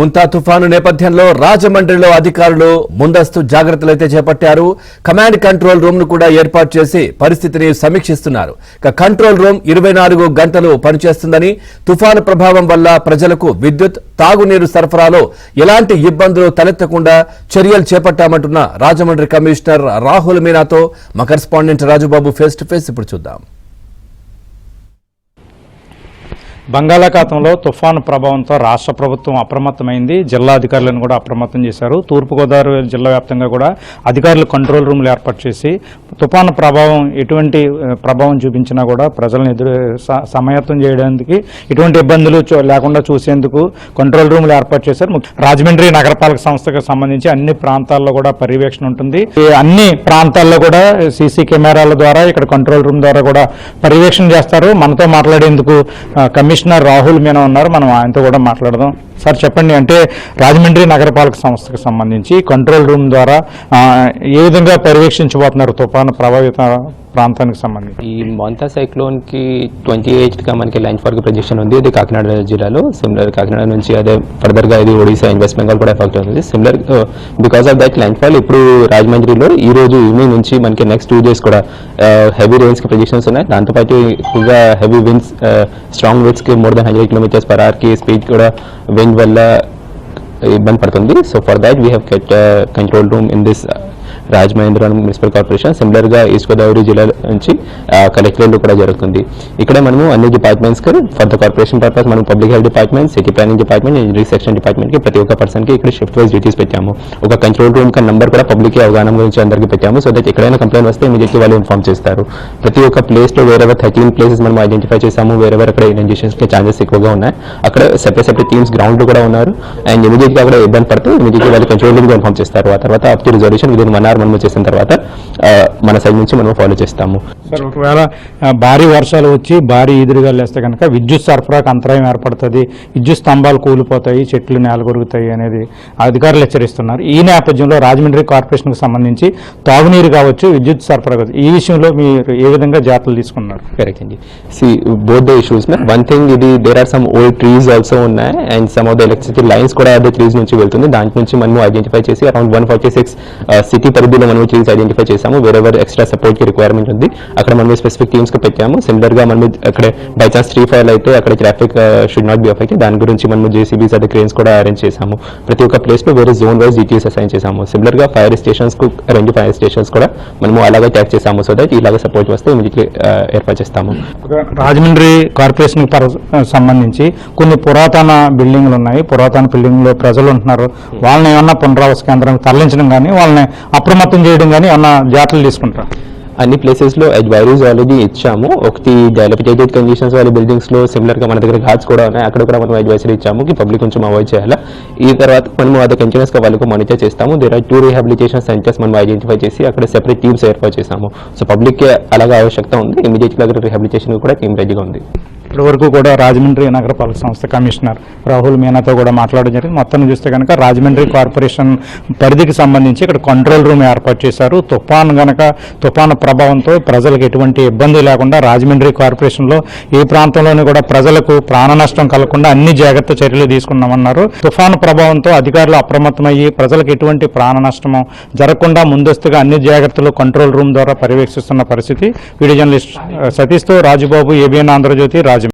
ముంతా తుఫాను నేపథ్యంలో రాజమండ్రిలో అధికారులు ముందస్తు జాగ్రత్తలైతే చేపట్టారు. కమాండ్ కంట్రోల్ రూమ్ ను కూడా ఏర్పాటు చేసి పరిస్థితిని సమీక్షిస్తున్నారు. కంట్రోల్ రూమ్ 24 గంటలు పనిచేస్తుందని, తుఫాను ప్రభావం వల్ల ప్రజలకు విద్యుత్, తాగునీరు సరఫరాలో ఎలాంటి ఇబ్బందులు తలెత్తకుండా చర్యలు చేపట్టామంటున్న రాజమండ్రి కమిషనర్ రాహుల్ మీనాతో మా correspondent Rajubabu face to face ఇప్పుడు చూద్దాం. బంగాళాఖాతంలో తుఫాను ప్రభావంతో రాష్ట్ర ప్రభుత్వం అప్రమత్తమైంది. జిల్లా అధికారులను కూడా అప్రమత్తం చేశారు. తూర్పుగోదావరి జిల్లా వ్యాప్తంగా కూడా అధికారులు కంట్రోల్ రూమ్లు ఏర్పాటు చేసి తుఫాను ప్రభావం ఎటువంటి ప్రభావం చూపించినా కూడా ప్రజలను సమాయత్తం చేయడానికి, ఎటువంటి ఇబ్బందులు లేకుండా చూసేందుకు కంట్రోల్ రూమ్లు ఏర్పాటు చేశారు. రాజమండ్రి నగరపాలక సంస్థకు సంబంధించి అన్ని ప్రాంతాల్లో కూడా పర్యవేక్షణ ఉంటుంది. అన్ని ప్రాంతాల్లో కూడా సీసీ కెమెరాల ద్వారా, ఇక్కడ కంట్రోల్ రూమ్ ద్వారా కూడా పర్యవేక్షణ చేస్తారు. మనతో మాట్లాడేందుకు కమిషనర్ రాహుల్ మీనా ఉన్నారు. మనం ఆయనతో కూడా మాట్లాడదాం. సార్ చెప్పండి, అంటే రాజమండ్రి నగరపాలక సంస్థకు సంబంధించి కంట్రోల్ రూమ్ ద్వారా ఏ విధంగా పర్యవేక్షించబోతున్నారు తుఫాను ప్రభావిత ప్రాంతానికి సంబంధించి? ఈ మోంతా సైక్లోన్ కి 28 గా మనకి లైన్ ఫార్ ప్రొజెక్షన్ ఉంది. ఇది కాకినాడ జిల్లాలో. సిమిలర్ కాకినాడ నుంచి అదే ఫర్దర్ గా ఇది ఒడిశా, వెస్ట్ బెంగాల్ కూడా ఎఫెక్ట్ అవుతుంది. Similar because of that line fall ఇప్పుడు రాజమండ్రిలో ఈ రోజు ఈవినింగ్ నుంచి మనకి నెక్స్ట్ 2 days కూడా హెవీ రెయిన్స్ కి ప్రొజెక్షన్స్ ఉన్నాయి. దాంతోపాటు ఎక్కువగా హెవీ విండ్స్, స్ట్రాంగ్ విండ్స్ కి more than 100 km/h కి స్పీడ్ కూడా విండ్ వల్ల ఇబ్బంది పడుతుంది. So for that we have got control room in this Rajamahendra municipal corporation. Similar గా ఈస్ట్ గోదావరి జిల్లా నుంచి కలెక్టరేట్ కూడా జరుగుతుంది. ఇక్కడ మనము అన్ని డిపార్ట్మెంట్స్ కి ఫర్ ద కార్పొరేషన్ పర్పస్ మనం public health department, city planning department, engineering section department కి ప్రతి ఒక్క పర్సన్ కి ఇక్కడ షిఫ్ట్ వైజ్ డ్యూటీస్ పెట్టాము. ఒక కంట్రోల్ రూమ్ కా నంబర్ కూడా పబ్లిక్ అవగాహన గురించి అందరికీ పెట్టాము. సో దట్ ఎక్కడైనా కంప్లైంట్ వస్తే ఇమీడియట్లీ వాళ్ళు ఇన్ఫార్మ్ చేస్తారు. ప్రతి ఒక్క ప్లేస్ లో వేరెవర్ 13 ప్లేసెస్ మనం ఐడెంటిఫై చేసాము. వేరెవర్ అక్కడ ఇన్జెక్షన్స్ కి ఛాన్సెస్ ఎక్కువగా ఉన్నాయి. అక్కడ సెపరేట్ టీమ్స్ గ్రౌండ్ లో కూడా ఉన్నారు. అండ్ ఇమీడియట్ గా అక్కడ ఇబ్బంది పడితే ఇమీడియట్లీ వాళ్ళు కంట్రోల్ రూమ్ గా ఇన్ఫార్మ్ చేస్తారు. ఆ తర్వాత up to resolution within 1 hour మనం చేసిన తర్వాత మన సైడ్ నుంచి మనం ఫాలో చేస్తాము. సార్, ఒకవేళ భారీ వర్షాలు వచ్చి భారీ ఈదురుగాలు వేస్తే కనుక విద్యుత్ సరఫరాకు అంతరాయం ఏర్పడుతుంది, విద్యుత్ స్తంభాలు కూలిపోతాయి, చెట్లు నేలకొరుగుతాయి అనేది అధికారులు హెచ్చరిస్తున్నారు. ఈ నేపథ్యంలో రాజమండ్రి కార్పొరేషన్కు సంబంధించి తాగునీరు కావచ్చు, విద్యుత్ సరఫరా కావచ్చు, ఈ విషయంలో మీరు ఏ విధంగా జాగ్రత్తలు తీసుకున్నారు? కరెక్ట్ అండి. Both the issues one thing, ఇది there are some old trees also ఉన్నాయి and some of the electricity lines కూడా అదే ట్రీస్ నుంచి వెళ్తుంది. దాని నుంచి మనం ఐడెంటిఫై చేసి అరౌండ్ 146 సిటీ పరిధిలో మనం ట్రీస్ ఐడెంటిఫై చేసాము. వేరెవర్ ఎక్స్ట్రా సపోర్ట్ కి రిక్వైర్మెంట్ ఉంది అక్కడ మనం స్పెసిఫిక్ టీమ్స్ కి పెట్టాము. సిమిలర్ గా మనం అక్కడ బై ఛాన్స్ ట్రీ ఫైల్ అయితే అక్కడ traffic should not be affect. దాని గురించి మనం జేసీబీస్ అదే క్రేన్స్ కూడా అరేంజ్ చేసాము. ప్రతి ఒక్క ప్లేస్ లో వేరే జోన్ వైజ్ డీటీఎస్ అసైన్ చేసాము. సిమిలర్ గా ఫైర్ స్టేషన్స్ కు 2 ఫైర్ స్టేషన్స్ కూడా మనము అలాగే ట్యాక్ చేసాము. సో దట్ ఇలాగ సపోర్ట్ వస్తే ఇమీడియట్లీ ఏర్పాటు చేస్తాము. రాజమండ్రి కార్పొరేషన్ సంబంధించి కొన్ని పురాతన బిల్డింగ్లు ఉన్నాయి. పురాతన బిల్డింగ్ లో ప్రజలు ఉంటున్నారు. వాళ్ళని ఏమన్నా పునరావాస కేంద్రానికి తరలించడం కానీ, వాళ్ళని అప్రమత్తం చేయడం కానీ ఏమన్నా జాగ్రత్తలు తీసుకుంటారు? అన్ని ప్లేసెస్ లో అడ్వైజరీస్ ఆల్రెడీ ఇచ్చాము. ఒకటి డైలపిటేటెడ్ కండిషన్స్ వాళ్ళ బిల్డింగ్స్ లో సిమిలర్ గా మన దగ్గర ఘాట్స్ కూడా ఉన్నాయి. అక్కడ కూడా మనం అడ్వైజరీ ఇచ్చాము కి పబ్లిక్ కొంచెం అవాయిడ్ చేయాలా. ఈ తర్వాత మనం అది కంటిన్యూస్ గా వాళ్ళకు మానిటర్ చేస్తాము. దేర్ ఆర్ 2 రీహాబిలిటేషన్ సెంటర్స్ మనం ఐడెంటిఫై చేసి అక్కడ సెపరేట్ టీమ్స్ ఏర్పాటు చేసాము. సో పబ్లిక్ కి అలాగే ఆవశ్యకత ఉంది. ఇమీడియట్ గా రీహాబిలిటేషన్ కూడా టీమ్ రెడీగా ఉంది. ఇప్పటి వరకు కూడా రాజమండ్రి నగరపాలక సంస్థ కమిషనర్ రాహుల్ మీనాతో కూడా మాట్లాడడం జరిగింది. మొత్తం చూస్తే కనుక రాజమండ్రి కార్పొరేషన్ పరిధికి సంబంధించి ఇక్కడ కంట్రోల్ రూమ్ ఏర్పాటు చేశారు. తుఫాను ప్రభావంతో ప్రజలకు ఎటువంటి ఇబ్బంది లేకుండా రాజమండ్రి కార్పొరేషన్లో ఏ ప్రాంతంలోనూ కూడా ప్రజలకు ప్రాణ నష్టం కలగకుండా అన్ని జాగ్రత్త చర్యలు తీసుకున్నామన్నారు. తుఫాను ప్రభావంతో అధికారులు అప్రమత్తమయ్యి ప్రజలకు ఎటువంటి ప్రాణ నష్టము జరగకుండా ముందస్తుగా అన్ని జాగ్రత్తలు కంట్రోల్ రూమ్ ద్వారా పర్యవేక్షిస్తున్న పరిస్థితి. Video journalist సతీష్తో Rajubabu, ABN Andhra Jyothi, Rajahmundry.